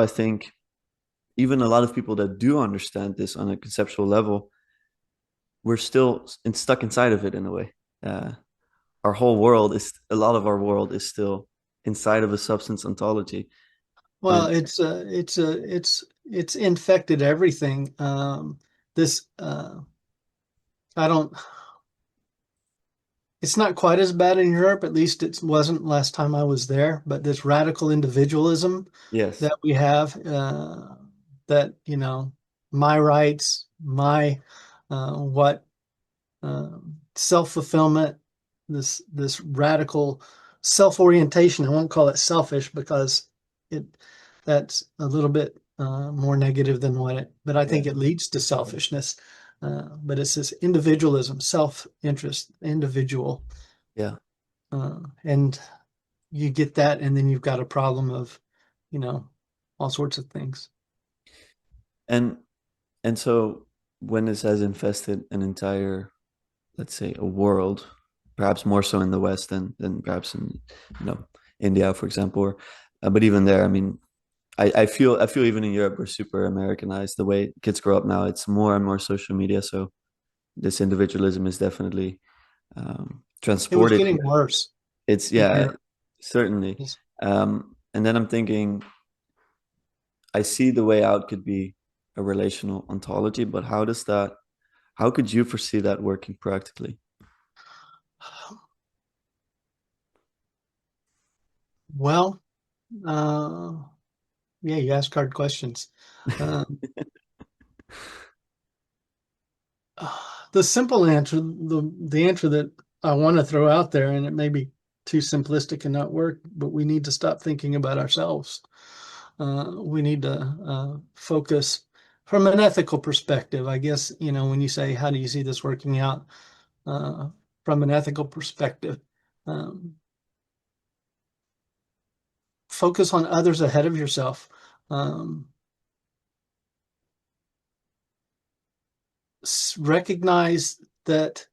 I think even a lot of people that do understand this on a conceptual level, we're still stuck inside of it in a way. Uh, our whole world is a lot of our world is still inside of a substance ontology. Well, And it's infected everything. This I don't. It's not quite as bad in Europe, at least it wasn't last time I was there. But this radical individualism yes, that we have, that my rights, my what self-fulfillment, this radical self-orientation. I won't call it selfish because it that's a little bit more negative than but I yeah, think it leads to selfishness. But it's this individualism, self-interest, individual, yeah. and you get that, and then you've got a problem of, you know, all sorts of things. And and so when this has infested an entire, let's say, a world, perhaps more so in the West than perhaps in, you know, India, for example, or, but even there, I mean, I feel even in Europe we're super Americanized. The way kids grow up now, it's more and more social media. So this individualism is definitely It was transported getting here. worse It's in yeah, Europe. certainly. And then I'm thinking, I see the way out could be a relational ontology, but how could you foresee that working practically? Well, uh, yeah, you ask hard questions. Um, the simple answer, the answer that I want to throw out there, and it may be too simplistic and not work, but we need to stop thinking about ourselves. We need to focus from an ethical perspective. I guess, when you say, how do you see this working out uh, from an ethical perspective? Um, Focus on others ahead of yourself. Um, Recognize that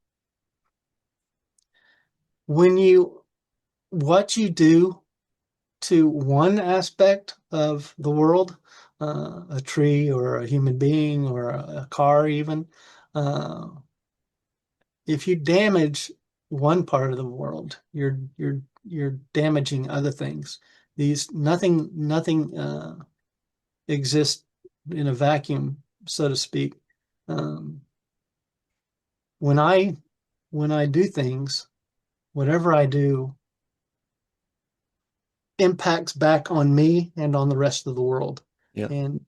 when what you do to one aspect of the world, a tree or a human being or a car even, uh, if you damage one part of the world, you're damaging other things. These nothing exists in a vacuum, so to speak. Um, when I do things, whatever I do impacts back on me and on the rest of the world. Yeah. And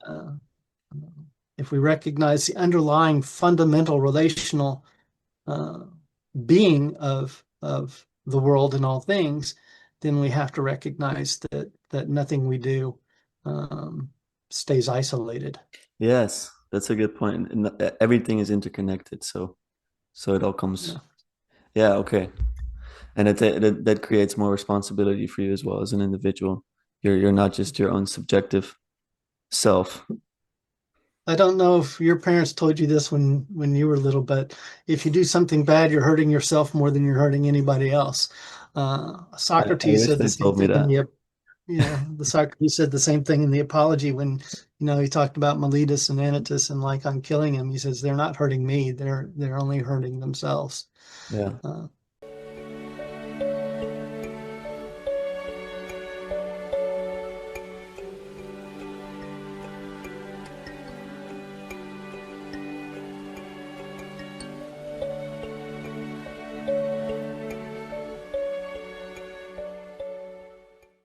if we recognize the underlying fundamental relational uh, being of the world and all things, then we have to recognize that nothing we do um, stays isolated. Yes, that's a good point. And everything is interconnected, so it all comes. Yeah. Yeah, okay. And that creates more responsibility for you as well as an individual. You're not just your own subjective self. I don't know if your parents told you this when you were little, but if you do something bad, you're hurting yourself more than you're hurting anybody else. I Socrates wish said the they same told me thing in that. the Socrates said the same thing in the Apology when he talked about Meletus and Anytus and like I'm killing him. He says they're not hurting me; they're only hurting themselves. Yeah.